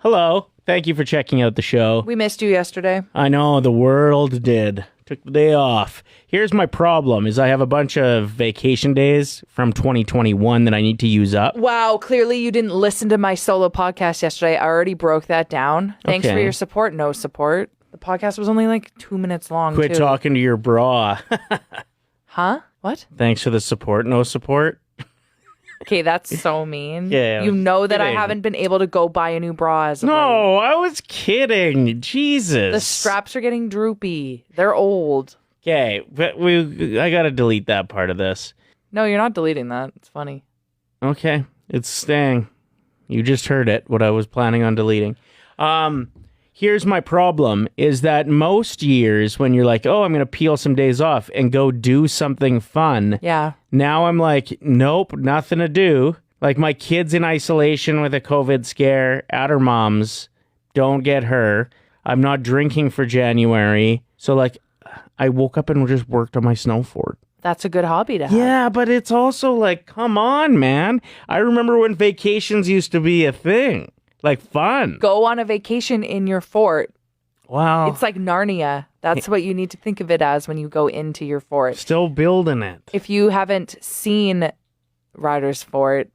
Hello. Thank you for checking out the show. We missed you yesterday. I know, the world did. Took the day off. Here's my problem, is I have a bunch of vacation days from 2021 that I need to use up. Wow, clearly you didn't listen to my solo podcast yesterday. I already broke that down. Thanks for your support. No support. The podcast was only like 2 minutes long, Quit talking to your bra. Huh? What? Thanks for the support. No support. Okay, that's so mean. Yeah, you know that kidding. I haven't been able to go buy a new bra as of late. No, I was kidding. Jesus. The straps are getting droopy. They're old. Okay, but I gotta delete that part of this. No, you're not deleting that. It's funny. Okay, it's staying. You just heard it, what I was planning on deleting. Here's my problem, is that most years when you're like, oh, I'm going to peel some days off and go do something fun. Yeah. Now I'm like, nope, nothing to do. Like my kid's in isolation with a COVID scare at her mom's. Don't get her. I'm not drinking for January. So like I woke up and just worked on my snowboard. That's a good hobby to have. Yeah, but it's also like, come on, man. I remember when vacations used to be a thing. Like fun. Go on a vacation in your fort. Wow. It's like Narnia. That's what you need to think of it as when you go into your fort. Still building it. If you haven't seen Ryder's Fort,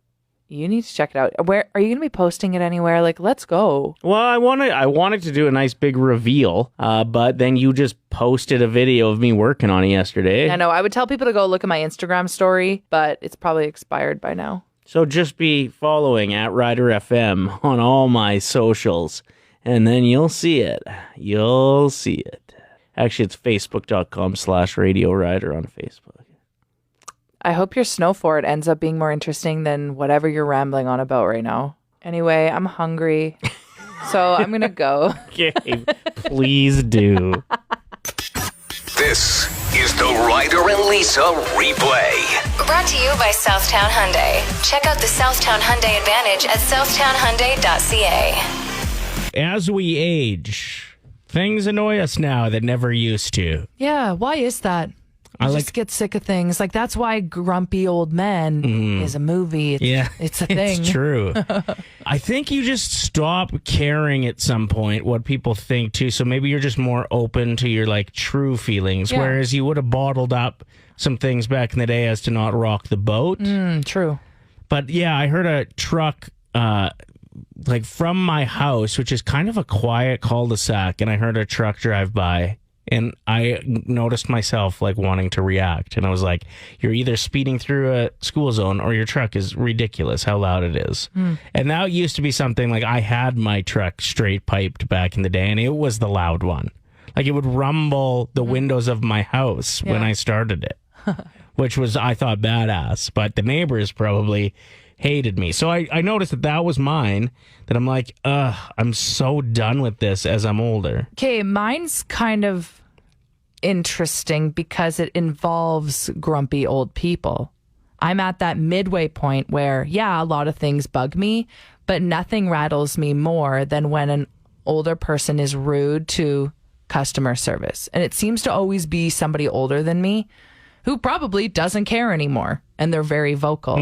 you need to check it out. Where are you going to be posting it anywhere? Like, let's go. Well, I wanted to do a nice big reveal, but then you just posted a video of me working on it yesterday. I know. I would tell people to go look at my Instagram story, but it's probably expired by now. So just be following at Ryder FM on all my socials, and then you'll see it. You'll see it. Actually, it's facebook.com/Radio Ryder on Facebook. I hope your snow fort ends up being more interesting than whatever you're rambling on about right now. Anyway, I'm hungry, so I'm going to go. Okay, please do. This is the Ryder and Lisa replay. Brought to you by Southtown Hyundai. Check out the Southtown Hyundai Advantage at southtownhyundai.ca. As we age, things annoy us now that never used to. Yeah, why is that? I just get sick of things. Like, that's why Grumpy Old Men is a movie. It's a thing. It's true. I think you just stop caring at some point what people think, too. So maybe you're just more open to your, like, true feelings. Yeah. Whereas you would have bottled up some things back in the day as to not rock the boat. True. But, yeah, I heard a truck, like, from my house, which is kind of a quiet cul-de-sac, and I heard a truck drive by. And I noticed myself like wanting to react. And I was like, you're either speeding through a school zone or your truck is ridiculous how loud it is. And that used to be something like I had my truck straight piped back in the day and it was the loud one. Like it would rumble the windows of my house when I started it, which was, I thought, badass. But the neighbors probably hated me. So I noticed that was mine, that I'm like, I'm so done with this as I'm older. Okay, mine's kind of interesting because it involves grumpy old people. I'm at that midway point where, yeah, a lot of things bug me, but nothing rattles me more than when an older person is rude to customer service. And it seems to always be somebody older than me who probably doesn't care anymore, and they're very vocal.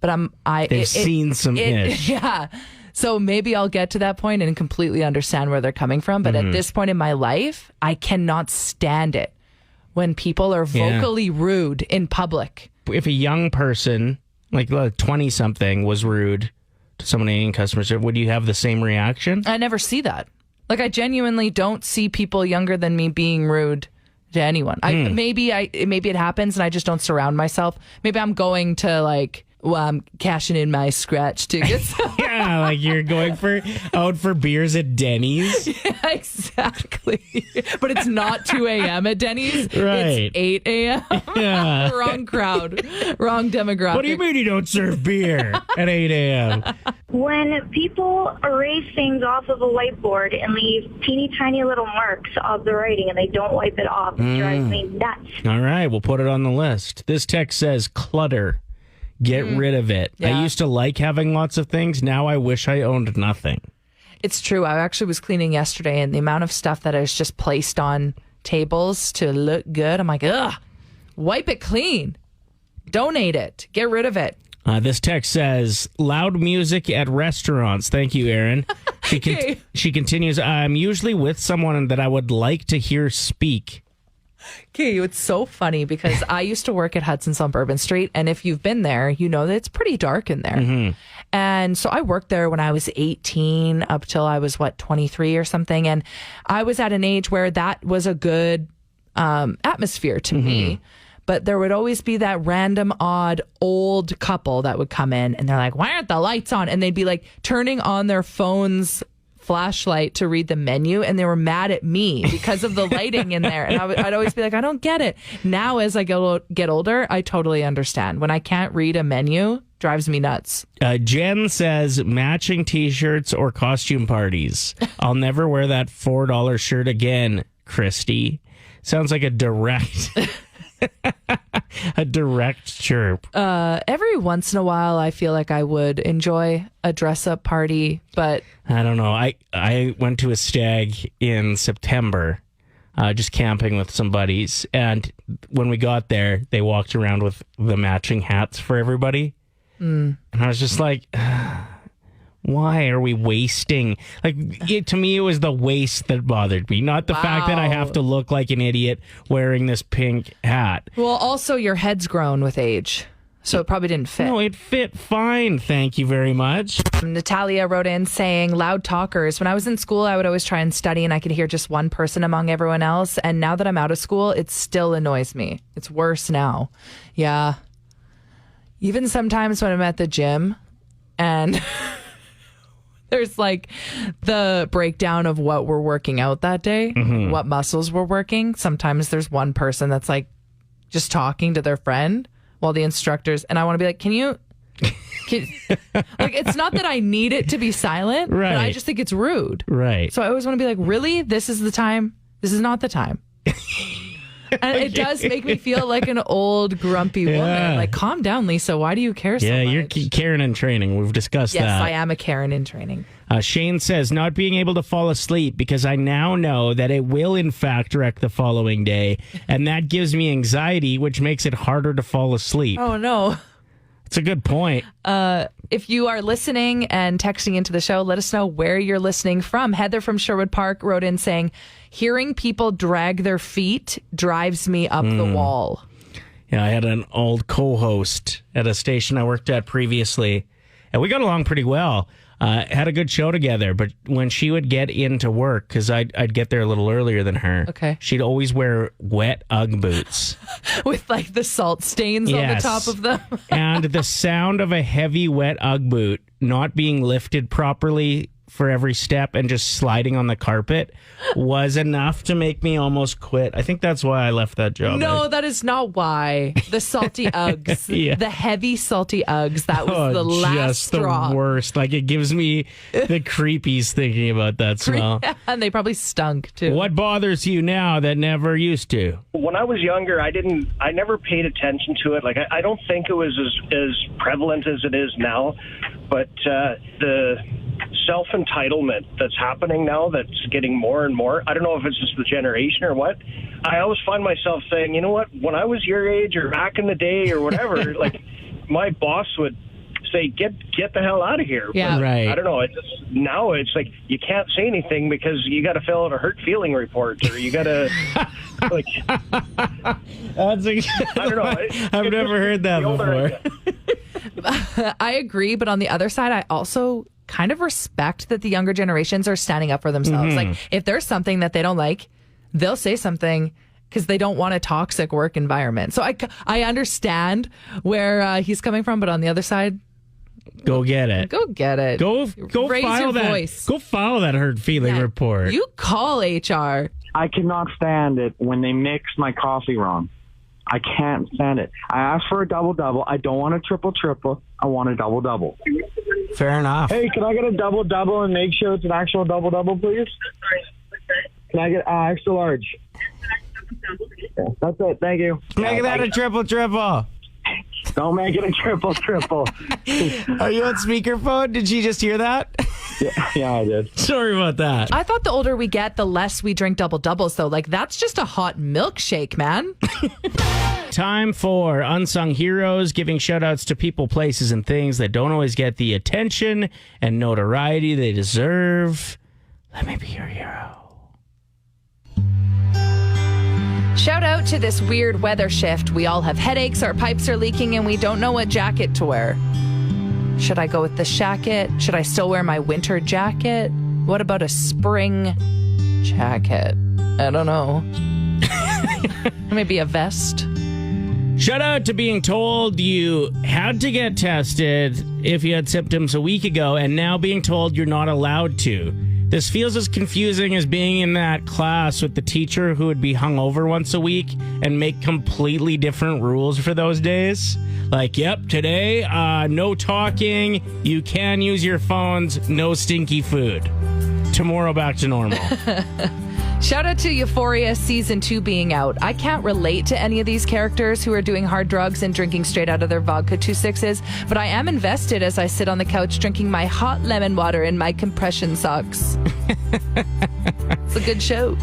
But they've seen some ish. Yeah. So maybe I'll get to that point and completely understand where they're coming from. But at this point in my life, I cannot stand it when people are vocally rude in public. If a young person, like 20-something, was rude to somebody in customer service, would you have the same reaction? I never see that. Like, I genuinely don't see people younger than me being rude to anyone. Maybe it happens and I just don't surround myself. Maybe I'm going to I'm cashing in my scratch tickets. Yeah, like you're going out for beers at Denny's. Yeah, exactly. But it's not 2 a.m. at Denny's. Right. It's 8 a.m. Yeah. Wrong crowd. Wrong demographic. What do you mean you don't serve beer at 8 a.m.? When people erase things off of a whiteboard and leave teeny tiny little marks of the writing and they don't wipe it off, it drives me nuts. All right, we'll put it on the list. This text says clutter. Get rid of it. Yeah. I used to like having lots of things. Now I wish I owned nothing. It's true. I actually was cleaning yesterday, and the amount of stuff that is just placed on tables to look good, I'm like, ugh, wipe it clean. Donate it. Get rid of it. This text says, loud music at restaurants. Thank you, Aaron. She continues, I'm usually with someone that I would like to hear speak. Okay, it's so funny because I used to work at Hudson's on Bourbon Street, and if you've been there, you know that it's pretty dark in there. Mm-hmm. And so I worked there when I was 18 up till I was, 23 or something. And I was at an age where that was a good atmosphere to me. But there would always be that random, odd, old couple that would come in, and they're like, why aren't the lights on? And they'd be like turning on their phone's flashlight to read the menu, and they were mad at me because of the lighting in there. And I'd always be like, I don't get it. Now, as I get older, I totally understand. When I can't read a menu, drives me nuts. Jen says matching t-shirts or costume parties. I'll never wear that $4 shirt again, Christy. Sounds like a direct... a direct chirp. Every once in a while, I feel like I would enjoy a dress-up party, but I don't know. I went to a stag in September, just camping with some buddies, and when we got there, they walked around with the matching hats for everybody, and I was just like, why are we wasting? To me, it was the waste that bothered me, not the fact that I have to look like an idiot wearing this pink hat. Well, also your head's grown with age, so it probably didn't fit. No, it fit fine. Thank you very much. Natalia wrote in saying, loud talkers. When I was in school, I would always try and study, and I could hear just one person among everyone else. And now that I'm out of school, it still annoys me. It's worse now. Yeah. Even sometimes when I'm at the gym and... there's the breakdown of what we're working out that day, what muscles we're working. Sometimes there's one person that's just talking to their friend while the instructors, and I want to be like, can it's not that I need it to be silent, right? But I just think it's rude. Right. So I always want to be like, really? This is the time? This is not the time. And it does make me feel like an old, grumpy woman. Calm down, Lisa. Why do you care so much? Yeah, you're Karen in training. We've discussed that. Yes, I am a Karen in training. Shane says, not being able to fall asleep because I now know that it will, in fact, wreck the following day. And that gives me anxiety, which makes it harder to fall asleep. Oh, no. It's a good point. If you are listening and texting into the show, let us know where you're listening from. Heather from Sherwood Park wrote in saying, hearing people drag their feet drives me up the wall. Yeah, I had an old co-host at a station I worked at previously, and we got along pretty well. Had a good show together, but when she would get into work, because I'd get there a little earlier than her, she'd always wear wet Ugg boots. With the salt stains on the top of them. And the sound of a heavy wet Ugg boot not being lifted properly for every step and just sliding on the carpet was enough to make me almost quit. I think that's why I left that job. No, that is not why. The salty Uggs. The heavy salty Uggs. That was the last just straw. The worst. It gives me the creepies thinking about that smell. And they probably stunk too. What bothers you now that never used to? When I was younger, I never paid attention to it. I don't think it was as prevalent as it is now, but the self-entitlement that's happening now, that's getting more and more. I don't know if it's just the generation or what. I always find myself saying, you know what, when I was your age or back in the day or whatever, my boss would say, get the hell out of here. Yeah. But right. I don't know. Now it's you can't say anything because you got to fill out a hurt feeling report, or you got to That's I don't know. I've never heard that before. I agree, but on the other side, I also kind of respect that the younger generations are standing up for themselves. If there's something that they don't like, they'll say something because they don't want a toxic work environment. So I understand where he's coming from, but on the other side, go get it. Go get it. Go Raise file your that. voice. Go file that hurt feeling report. You call HR. I cannot stand it when they mix my coffee wrong. I can't stand it. I asked for a double-double. I don't want a triple-triple. I want a double-double. Fair enough. Hey, can I get a double-double and make sure it's an actual double-double, please? Can I get extra large? Yeah, that's it. Thank you. Make that a triple-triple. Don't make it a triple. Are you on speakerphone? Did she just hear that? Yeah, I did. Sorry about that. I thought the older we get, the less we drink double doubles, though. Like, that's just a hot milkshake, man. Time for Unsung Heroes, giving shout-outs to people, places, and things that don't always get the attention and notoriety they deserve. Let me be your hero. Shout out to this weird weather shift. We all have headaches, our pipes are leaking, and we don't know what jacket to wear. Should I go with the shacket? Should I still wear my winter jacket? What about a spring jacket? I don't know. Maybe a vest. Shout out to being told you had to get tested if you had symptoms a week ago, and now being told you're not allowed to. This feels as confusing as being in that class with the teacher who would be hungover once a week and make completely different rules for those days. Like, yep, today, no talking, you can use your phones, no stinky food. Tomorrow, back to normal. Shout out to Euphoria Season 2 being out. I can't relate to any of these characters who are doing hard drugs and drinking straight out of their vodka 2.6s, but I am invested as I sit on the couch drinking my hot lemon water in my compression socks. It's a good show.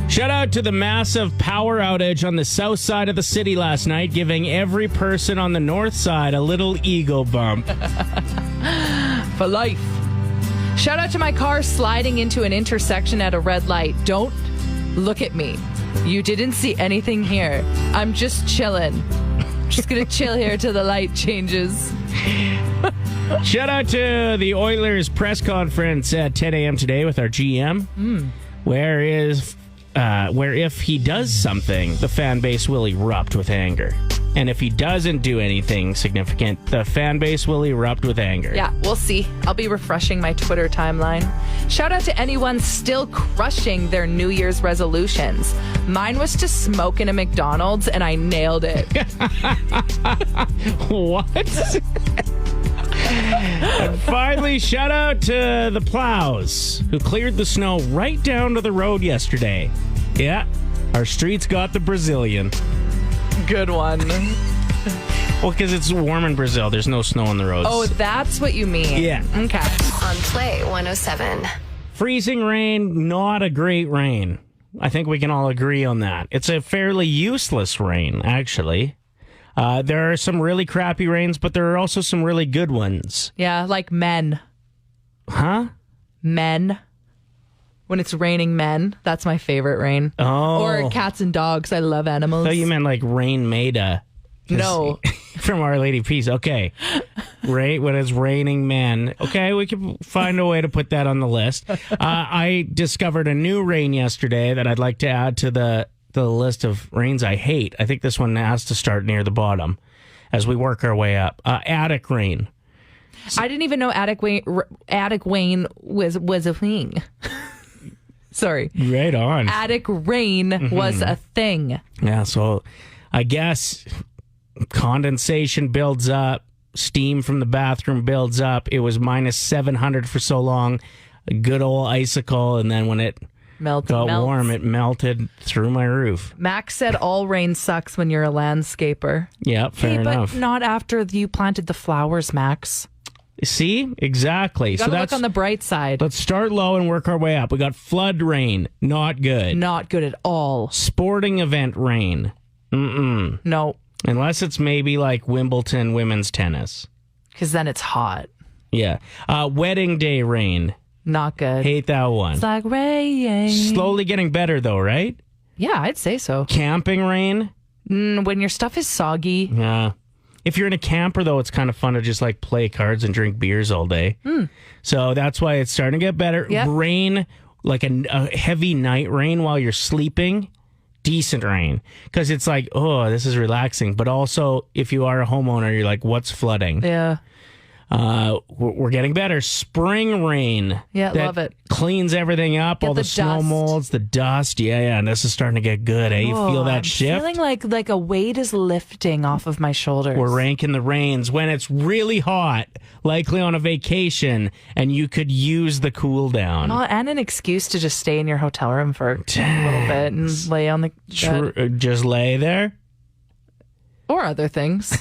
Shout out to the massive power outage on the south side of the city last night, giving every person on the north side a little ego bump. For life. Shout out to my car sliding into an intersection at a red light. Don't look at me. You didn't see anything here. I'm just chilling. Just gonna chill here till the light changes. Shout out to the Oilers press conference at 10 a.m. today with our GM, where if he does something, the fan base will erupt with anger. And if he doesn't do anything significant, the fan base will erupt with anger. Yeah, we'll see. I'll be refreshing my Twitter timeline. Shout out to anyone still crushing their New Year's resolutions. Mine was to smoke in a McDonald's, and I nailed it. What? And finally, shout out to the plows who cleared the snow right down to the road yesterday. Yeah, our streets got the Brazilian. Good one. Well, because it's warm in Brazil. There's no snow on the roads. Oh, that's what you mean. Yeah. Okay. On Play 107. Freezing rain, not a great rain. I think we can all agree on that. It's a fairly useless rain, actually. There are some really crappy rains, but there are also some really good ones. Yeah, like men. Huh? Men. When it's raining men, that's my favorite rain. Oh. Or cats and dogs. I love animals. I thought you meant like Rain Maida. No. From Our Lady Peace. Okay. Right, when it's raining men. Okay, we can find a way to put that on the list. I discovered a new rain yesterday that I'd like to add to the list of rains I hate. I think this one has to start near the bottom as we work our way up. Attic rain. I didn't even know Attic Wayne was a thing. Sorry. Right on. Attic rain was a thing. Yeah, so I guess condensation builds up, steam from the bathroom builds up. It was minus 700 for so long, a good old icicle, and then when it got warm, it melted through my roof. Max said all rain sucks when you're a landscaper. Yeah, fair enough. But not after you planted the flowers, Max. See? Exactly. You gotta look on the bright side. Let's start low and work our way up. We got flood rain. Not good. Not good at all. Sporting event rain. Mm-mm. No. Unless it's maybe like Wimbledon women's tennis. Because then it's hot. Yeah. Wedding day rain. Not good. Hate that one. It's like rain. Slowly getting better though, right? Yeah, I'd say so. Camping rain. When your stuff is soggy. Yeah. If you're in a camper, though, it's kind of fun to just like play cards and drink beers all day. So that's why it's starting to get better. Yep. Rain, like a heavy night rain while you're sleeping, decent rain. Because it's like, oh, this is relaxing. But also, if you are a homeowner, you're like, what's flooding? Yeah. We're getting better. Spring rain. Yeah, that love it. Cleans everything up. Get all the the snow dust. molds, the dust. Yeah. And this is starting to get good. Eh? You feel that I'm shift? feeling like a weight is lifting off of my shoulders. We're ranking the rains when it's really hot, likely on a vacation, and you could use the cool down. And an excuse to just stay in your hotel room for a little bit and lay on the bed. Just lay there. Or other things.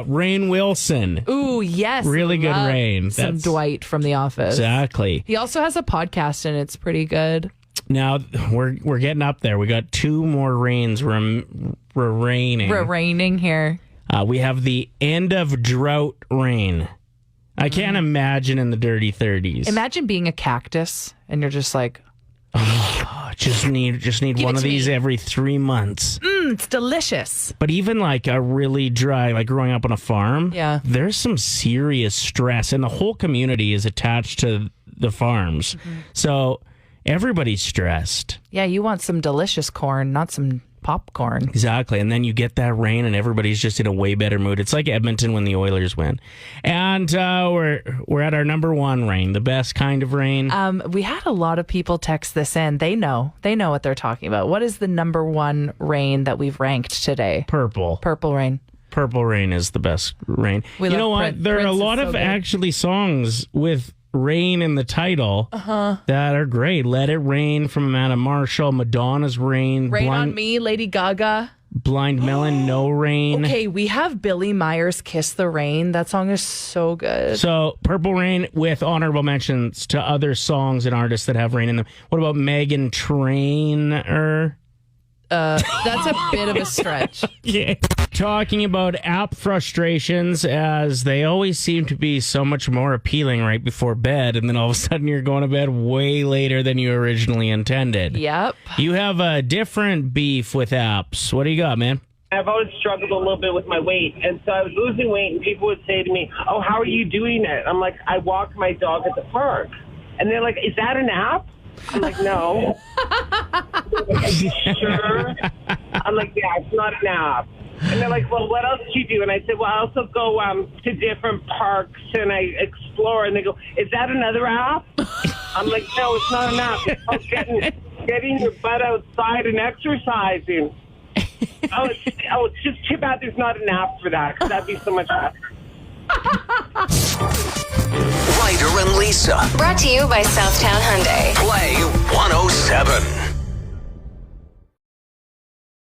Rainn Wilson. Ooh, yes. Really good love Rainn. Some That's- Dwight from The Office. Exactly. He also has a podcast, and it's pretty good. Now we're getting up there. We got two more Rains reigning. Raining here. We have the end of drought rain. I can't imagine in the dirty 30s. Imagine being a cactus, and you're just like, Just need Give one it of to these me. every 3 months. it's delicious. But even like a really dry, like growing up on a farm, Yeah. there's some serious stress, and the whole community is attached to the farms. So everybody's stressed. Yeah, you want some delicious corn, not some popcorn. Exactly. And then you get that rain and everybody's just in a way better mood. It's like Edmonton when the Oilers win. And we're at our number one rain, the best kind of rain. We had a lot of people text this in. They know what they're talking about. What is the number one rain that we've ranked today? Purple. Purple rain. Purple rain is the best rain. We You love know what? Prince. There are a Prince is lot so of good. actually songs with rain in the title that are great. Let It Rain from Amanda Marshall, Madonna's Rain, Rain on Me, Lady Gaga. Blind Melon, No Rain. Okay, we have Billy Myers' Kiss the Rain. That song is so good. So Purple Rain with honorable mentions to other songs and artists that have rain in them. What about Megan Trainor? That's a bit of a stretch. Yeah. Talking about app frustrations, as they always seem to be so much more appealing right before bed, and then all of a sudden you're going to bed way later than you originally intended. Yep. You have a different beef with apps. What do you got, man? I've always struggled a little bit with my weight. And so I was losing weight, and people would say to me, "Oh, how are you doing it?" I'm like, "I walk my dog at the park." And they're like, "Is that an app?" I'm like, "No." Are you sure? I'm like, "Yeah, it's not an app." And they're like, "Well, what else do you do?" And I said, "Well, I also go to different parks and I explore." And they go, "Is that another app?" I'm like, "No, it's not an app. It's called getting your butt outside and exercising." It's just too bad there's not an app for that, because that'd be so much better. Ryder and Lisa. Brought to you by Southtown Hyundai. Play 105.